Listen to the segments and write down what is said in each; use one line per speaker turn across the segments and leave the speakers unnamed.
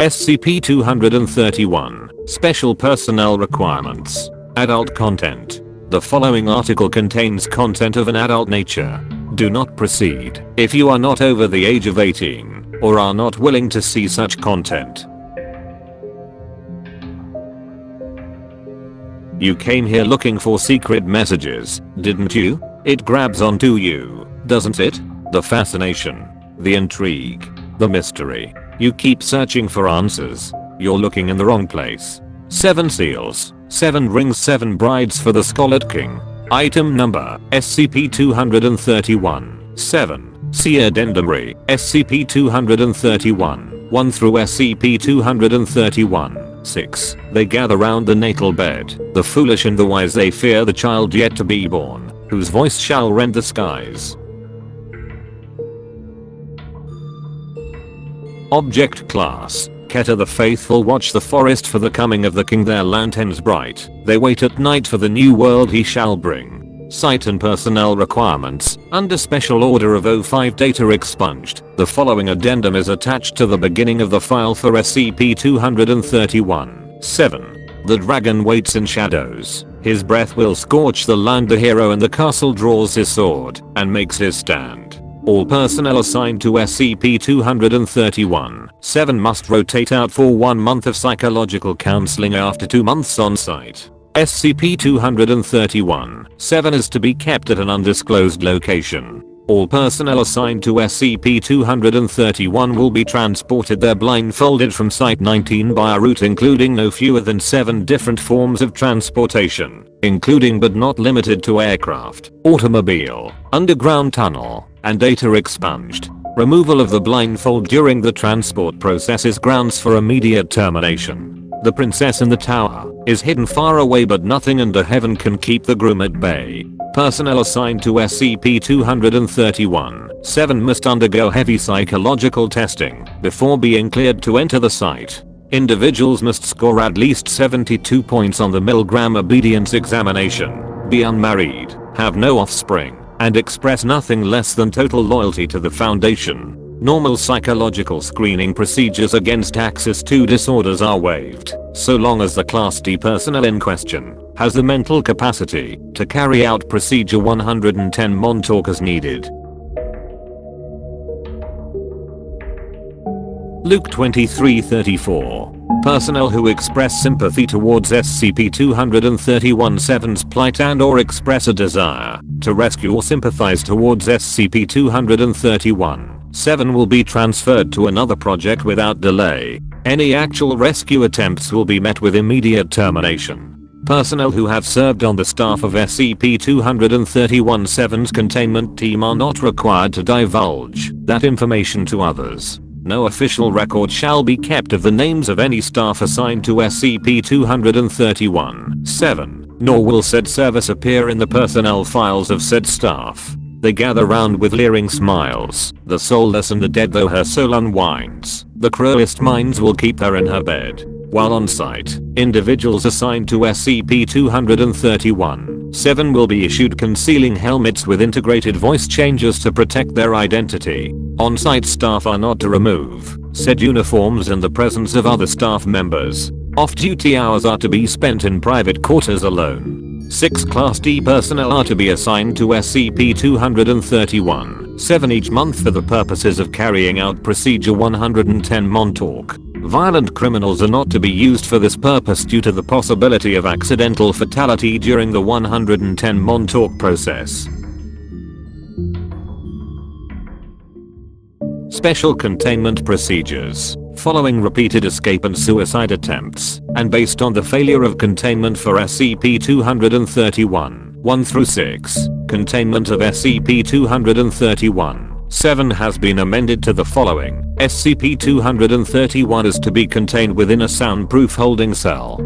SCP-231 Special Personnel Requirements. Adult content. The following article contains content of an adult nature. Do not proceed if you are not over the age of 18 or are not willing to see such content. You came here looking for secret messages, didn't you? It grabs onto you, doesn't it? The fascination, the intrigue, the mystery. You keep searching for answers. You're looking in the wrong place. 7 seals, 7 rings, 7 brides for the Scarlet King. Item number SCP-231. 7. See Addendum Re. SCP-231. 1 through SCP-231. 6. They gather round the natal bed. The foolish and the wise, they fear the child yet to be born, whose voice shall rend the skies. Object Class. Keter the faithful watch the forest for the coming of the king, their lanterns bright. They wait at night for the new world he shall bring. Site and personnel requirements. Under Special Order of 05 data expunged. The following addendum is attached to the beginning of the file for SCP-231. 7. The dragon waits in shadows. His breath will scorch the land. The hero in the castle draws his sword and makes his stand. All personnel assigned to SCP-231. 7 must rotate out for 1 month of psychological counseling after 2 months on site. SCP-231. 7 is to be kept at an undisclosed location. All personnel assigned to SCP-231 will be transported there blindfolded from Site-19 by a route including no fewer than 7 different forms of transportation, including but not limited to aircraft, automobile, underground tunnel, and data expunged. Removal of the blindfold during the transport process is grounds for immediate termination. The princess in the tower is hidden far away, but nothing under heaven can keep the groom at bay. Personnel assigned to SCP-231. 7 must undergo heavy psychological testing before being cleared to enter the site. Individuals must score at least 72 points on the Milgram obedience examination, be unmarried, have no offspring, and express nothing less than total loyalty to the Foundation. Normal psychological screening procedures against Axis 2 disorders are waived, so long as the Class D personnel in question has the mental capacity to carry out Procedure 110 Montauk as needed. Luke 23:34. Personnel who express sympathy towards SCP-231-7's plight and or express a desire to rescue or sympathize towards SCP-231. 7 will be transferred to another project without delay. Any actual rescue attempts will be met with immediate termination. Personnel who have served on the staff of SCP-231-7's containment team are not required to divulge that information to others. No official record shall be kept of the names of any staff assigned to SCP-231-7, nor will said service appear in the personnel files of said staff. They gather round with leering smiles, the soulless and the dead though her soul unwinds. The cruelest minds will keep her in her bed. While on site, individuals assigned to SCP-231-7 will be issued concealing helmets with integrated voice changers to protect their identity. On-site staff are not to remove said uniforms in the presence of other staff members. Off-duty hours are to be spent in private quarters alone. 6 Class D personnel are to be assigned to SCP-231-7 each month for the purposes of carrying out Procedure 110 Montauk. Violent criminals are not to be used for this purpose due to the possibility of accidental fatality during the 110 Montauk process. Special Containment Procedures. Following repeated escape and suicide attempts, and based on the failure of containment for SCP-231, 1 through 6, containment of SCP-231-7 has been amended to the following. SCP-231 is to be contained within a soundproof holding cell.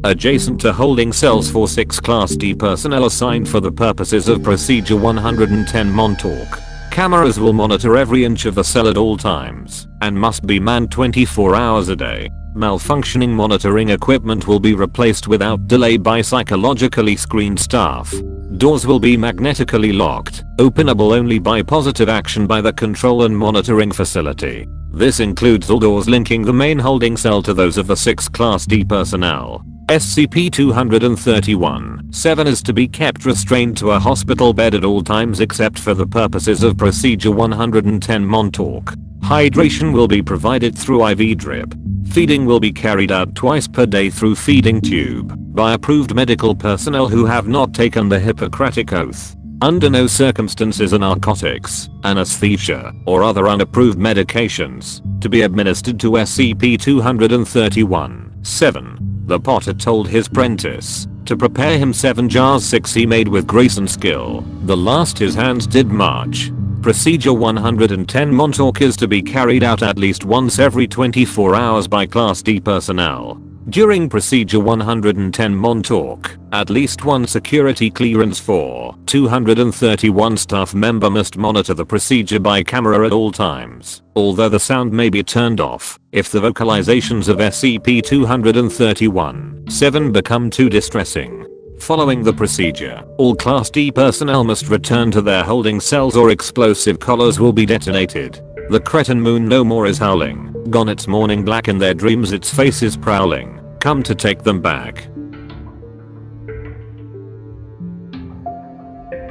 Adjacent to holding cells for 6 Class D personnel assigned for the purposes of Procedure 110 Montauk. Cameras will monitor every inch of the cell at all times, and must be manned 24 hours a day. Malfunctioning monitoring equipment will be replaced without delay by psychologically screened staff. Doors will be magnetically locked, openable only by positive action by the control and monitoring facility. This includes all doors linking the main holding cell to those of the 6 Class D personnel. SCP-231. 7 is to be kept restrained to a hospital bed at all times except for the purposes of Procedure 110 Montauk. Hydration will be provided through IV drip. Feeding will be carried out twice per day through feeding tube by approved medical personnel who have not taken the Hippocratic Oath. Under no circumstances are narcotics, anesthesia, or other unapproved medications to be administered to SCP-231. 7. The Potter told his prentice to prepare him 7 jars 6 he made with grace and skill. The last his hands did march. Procedure 110 Montauk is to be carried out at least once every 24 hours by Class D personnel. During Procedure 110 Montauk, at least one security clearance for 231 staff member must monitor the procedure by camera at all times, although the sound may be turned off if the vocalizations of SCP-231. 7 become too distressing. Following the procedure, all Class D personnel must return to their holding cells or explosive collars will be detonated. The cretin moon no more is howling. Gone its morning black in their dreams its face is prowling. Come to take them back.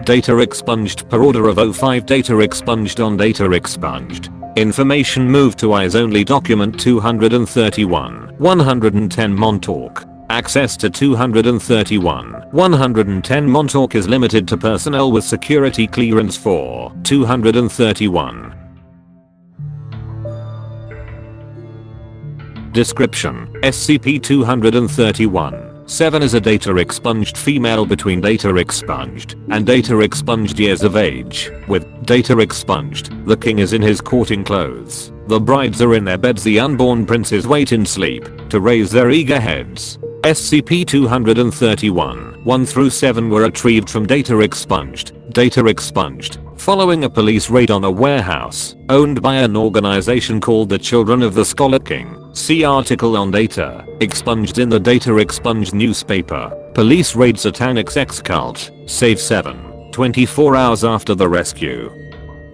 Data expunged per order of 05. Data expunged on data expunged. Information moved to eyes only document 231. 110 Montauk. Access to 231. 110 Montauk is limited to personnel with security clearance for 231. Description: SCP-231. 7 is a data expunged female between data expunged and data expunged years of age. With data expunged, the king is in his courting clothes. The brides are in their beds. The unborn princes wait in sleep to raise their eager heads. SCP-231. 1 through 7 were retrieved from data expunged. Data expunged following a police raid on a warehouse owned by an organization called the Children of the Scholar King. See article on data expunged in the data expunged newspaper. Police raid satanic sex cult. Save 7. 24 hours after the rescue.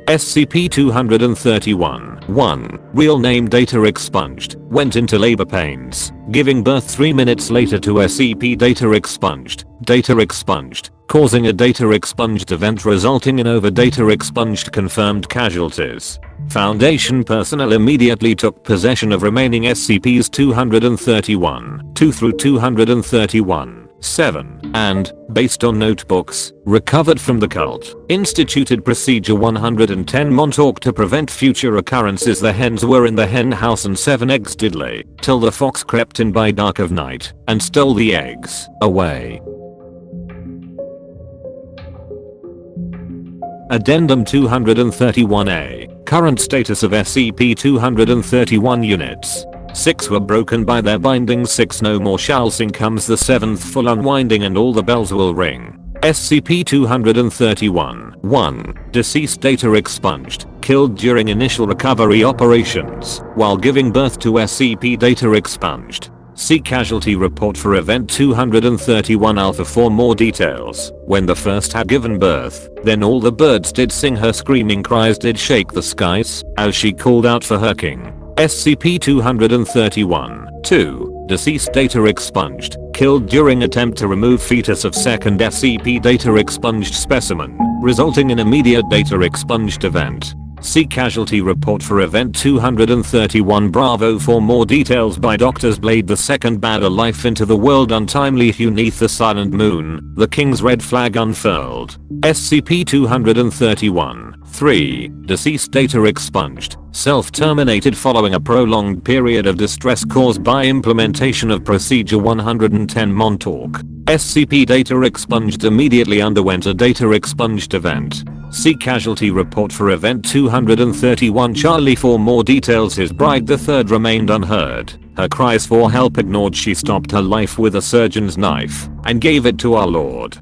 SCP-231. 1. Real name data expunged. Went into labor pains, giving birth 3 minutes later to SCP data expunged. Data expunged, causing a data expunged event resulting in over data expunged confirmed casualties. Foundation personnel immediately took possession of remaining SCPs 231, 2 through 231. 7, and, based on notebooks recovered from the cult, instituted Procedure 110 Montauk to prevent future occurrences. The hens were in the hen house and 7 eggs did lay, till the fox crept in by dark of night, and stole the eggs away. Addendum 231A. Current status of SCP-231 units. 6 were broken by their bindings. 6 no more shall sing. Comes the 7th full unwinding and all the bells will ring. SCP-231. 1. Deceased data expunged. Killed during initial recovery operations while giving birth to SCP data expunged. See casualty report for event 231 Alpha for more details. When the first had given birth, then all the birds did sing. Her screaming cries did shake the skies as she called out for her king. SCP-231. 2. Deceased data expunged. Killed during attempt to remove fetus of second SCP data expunged specimen, resulting in immediate data expunged event. See casualty report for event 231 Bravo for more details. By Doctors Blade II. Bad a life into the world untimely hue neath the silent moon. The king's red flag unfurled. SCP-231. 3. Deceased data expunged. Self-terminated following a prolonged period of distress caused by implementation of Procedure 110 Montauk. SCP data expunged immediately underwent a data expunged event. See casualty report for event 231 Charlie for more details. His bride the third remained unheard. Her cries for help ignored. She stopped her life with a surgeon's knife and gave it to our Lord.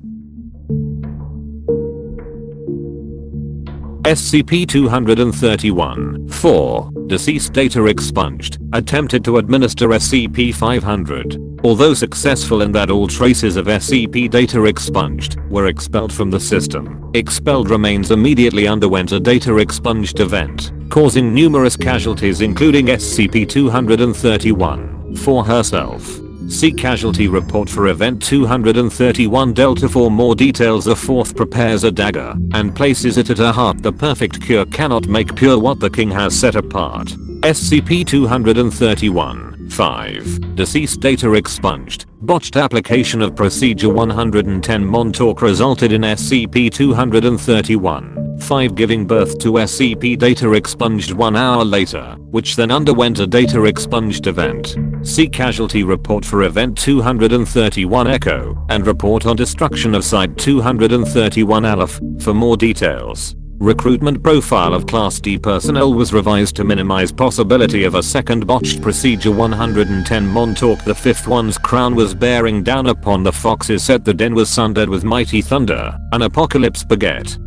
SCP-231. 4. Deceased data expunged. Attempted to administer SCP-500. Although successful in that all traces of SCP data expunged were expelled from the system, expelled remains immediately underwent a data expunged event, causing numerous casualties including SCP-231 for herself. See Casualty Report for Event 231 Delta for more details. A fourth prepares a dagger and places it at her heart. The perfect cure cannot make pure what the king has set apart. SCP-231 5. Deceased data expunged. Botched application of Procedure 110 Montauk resulted in SCP-231 5 giving birth to SCP data expunged 1 hour later, which then underwent a data expunged event. See Casualty Report for Event 231 Echo and report on destruction of Site 231 Aleph for more details. Recruitment profile of Class D personnel was revised to minimize possibility of a second botched Procedure 110 Montauk. The fifth one's crown was bearing down upon the foxes said the den was sundered with mighty thunder, an apocalypse beget.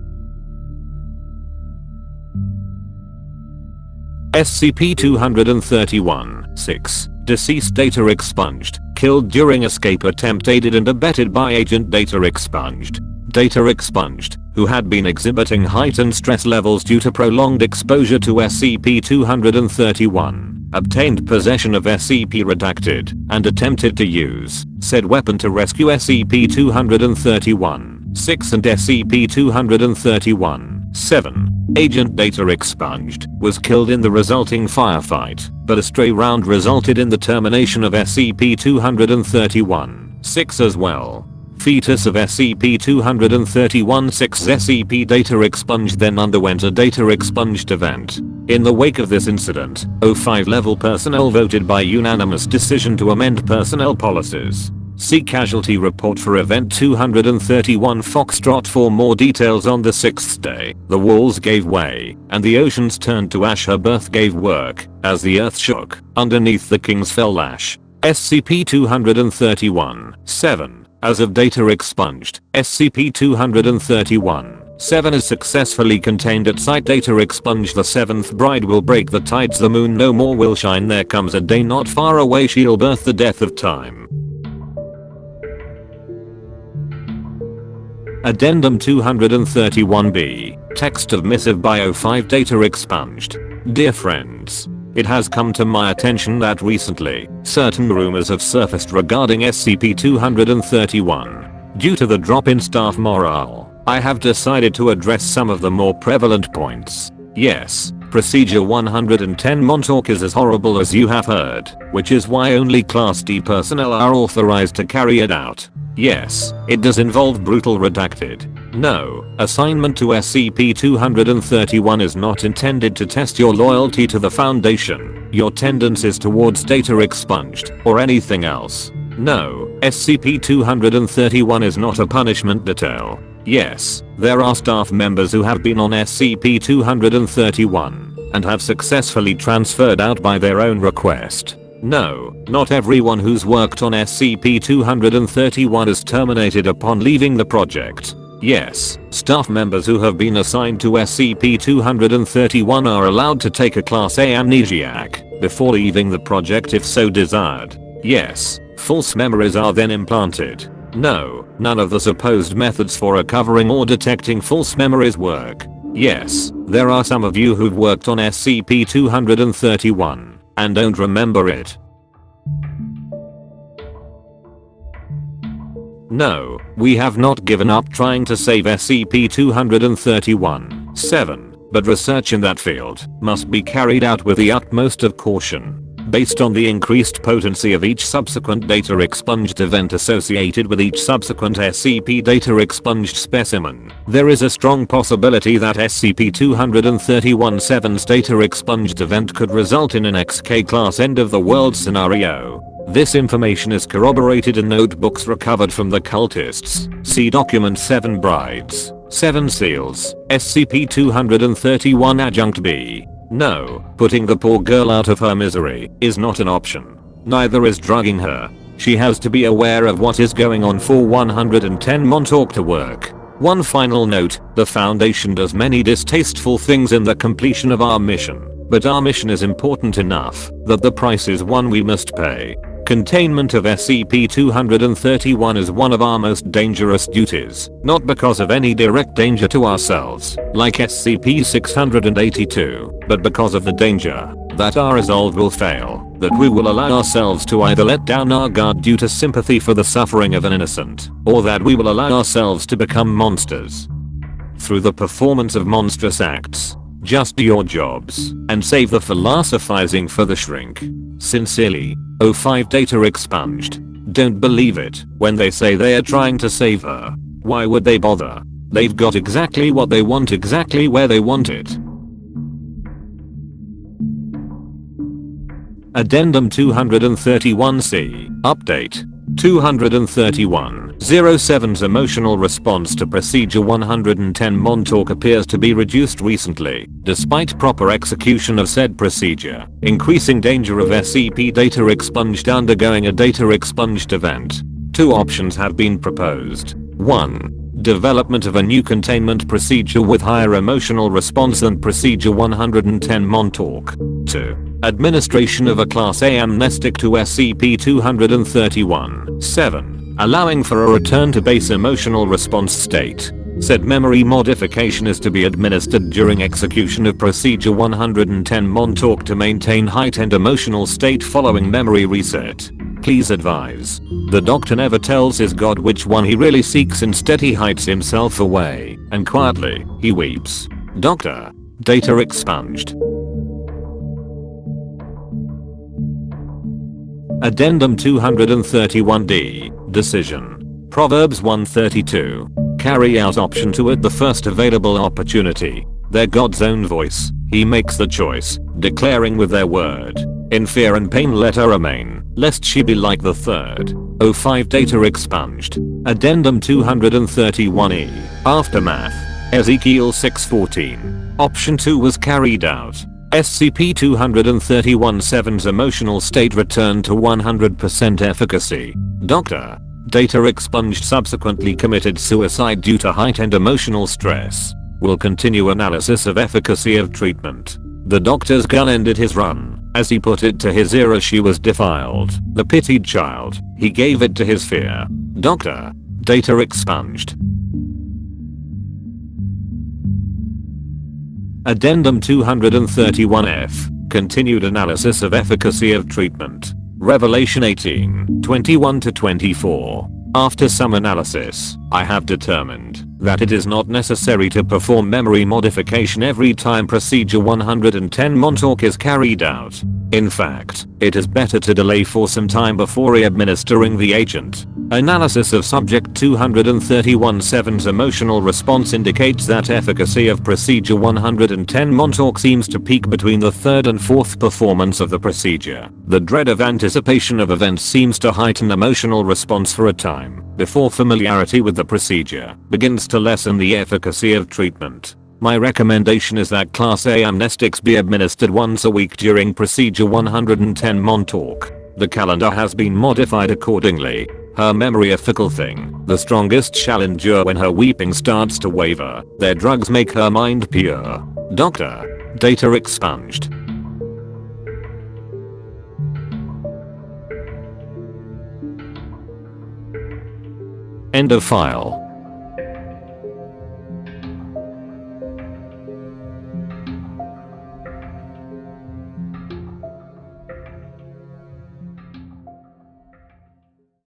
SCP-231 6. Deceased data expunged. Killed during escape attempt aided and abetted by Agent Data Expunged. Data Expunged, who had been exhibiting heightened stress levels due to prolonged exposure to SCP-231, obtained possession of SCP-Redacted, and attempted to use said weapon to rescue SCP-231 6 and SCP-231 7. Agent Data Expunged was killed in the resulting firefight, but a stray round resulted in the termination of SCP-231 6 as well. Fetus of SCP-231 6 SCP data expunged then underwent a data expunged event. In the wake of this incident, O5 level personnel voted by unanimous decision to amend personnel policies. See Casualty Report for Event 231 Foxtrot for more details. On the sixth day, the walls gave way, and the oceans turned to ash. Her birth gave work, as the earth shook, underneath the king's fell ash. SCP-231 7. As of data expunged, SCP-231 7 is successfully contained at site. Data expunged. The seventh bride will break the tides. The moon no more will shine. There comes a day not far away she'll birth the death of time. Addendum 231-B. Text of missive by O5 data expunged. Dear friends, it has come to my attention that recently, certain rumors have surfaced regarding SCP-231. Due to the drop in staff morale, I have decided to address some of the more prevalent points. Yes, Procedure 110 Montauk is as horrible as you have heard, which is why only Class D personnel are authorized to carry it out. Yes, it does involve brutal redacted. No, assignment to SCP-231 is not intended to test your loyalty to the Foundation, your tendencies towards data expunged, or anything else. No, SCP-231 is not a punishment detail. Yes, there are staff members who have been on SCP-231 and have successfully transferred out by their own request. No, not everyone who's worked on SCP-231 is terminated upon leaving the project. Yes, staff members who have been assigned to SCP-231 are allowed to take a Class A amnesiac before leaving the project if so desired. Yes, false memories are then implanted. No, none of the supposed methods for recovering or detecting false memories work. Yes, there are some of you who've worked on SCP-231 and don't remember it. No, we have not given up trying to save SCP-231 7, but research in that field must be carried out with the utmost of caution. Based on the increased potency of each subsequent data expunged event associated with each subsequent SCP data expunged specimen, there is a strong possibility that SCP-231-7's data expunged event could result in an XK class end of the world scenario. This information is corroborated in notebooks recovered from the cultists. See Document 7 Brides, 7 Seals, SCP-231 Adjunct B. No, putting the poor girl out of her misery is not an option. Neither is drugging her. She has to be aware of what is going on for 110 Montauk to work. One final note, the Foundation does many distasteful things in the completion of our mission, but our mission is important enough that the price is one we must pay. Containment of SCP-231 is one of our most dangerous duties, not because of any direct danger to ourselves, like SCP-682, but because of the danger that our resolve will fail, that we will allow ourselves to either let down our guard due to sympathy for the suffering of an innocent, or that we will allow ourselves to become monsters. Through the performance of monstrous acts, just do your jobs, and save the philosophizing for the shrink. Sincerely, 05 Data Expunged. Don't believe it when they say they are trying to save her. Why would they bother? They've got exactly what they want exactly where they want it. Addendum 231-C. Update. 231-07's emotional response to Procedure 110 Montauk appears to be reduced recently, despite proper execution of said procedure, increasing danger of SCP data expunged undergoing a data expunged event. Two options have been proposed. 1. Development of a new containment procedure with higher emotional response than Procedure 110 Montauk. 2. Administration of a Class A amnestic to SCP-231. 7. Allowing for a return to base emotional response state. Said memory modification is to be administered during execution of Procedure 110 Montauk to maintain heightened emotional state following memory reset. Please advise. The doctor never tells his god which one he really seeks, instead he hides himself away, and quietly, he weeps. Doctor. Data expunged. Addendum 231-D. Decision. Proverbs 132. Carry out option 2 at the first available opportunity. Their God's own voice, he makes the choice, declaring with their word. In fear and pain let her remain, lest she be like the third. 05 Data expunged. Addendum 231-E. Aftermath. Ezekiel 6:14. Option 2 was carried out. SCP-231-7's emotional state returned to 100% efficacy. Doctor. Data expunged subsequently committed suicide due to heightened emotional stress. Will continue analysis of efficacy of treatment. The doctor's gun ended his run. As he put it to his ear as she was defiled. The pitied child. He gave it to his fear. Doctor. Data expunged. Addendum 231-F. Continued analysis of efficacy of treatment. Revelation 18, 21-24. After some analysis, I have determined that it is not necessary to perform memory modification every time Procedure 110 Montauk is carried out. In fact, it is better to delay for some time before administering the agent. Analysis of Subject 231-7's emotional response indicates that efficacy of Procedure 110 Montauk seems to peak between the third and fourth performance of the procedure. The dread of anticipation of events seems to heighten emotional response for a time, before familiarity with the procedure begins to lessen the efficacy of treatment. My recommendation is that Class A amnestics be administered once a week during Procedure 110 Montauk. The calendar has been modified accordingly. Her memory a fickle thing. The strongest shall endure when her weeping starts to waver. Their drugs make her mind pure. Doctor. Data expunged. End of file.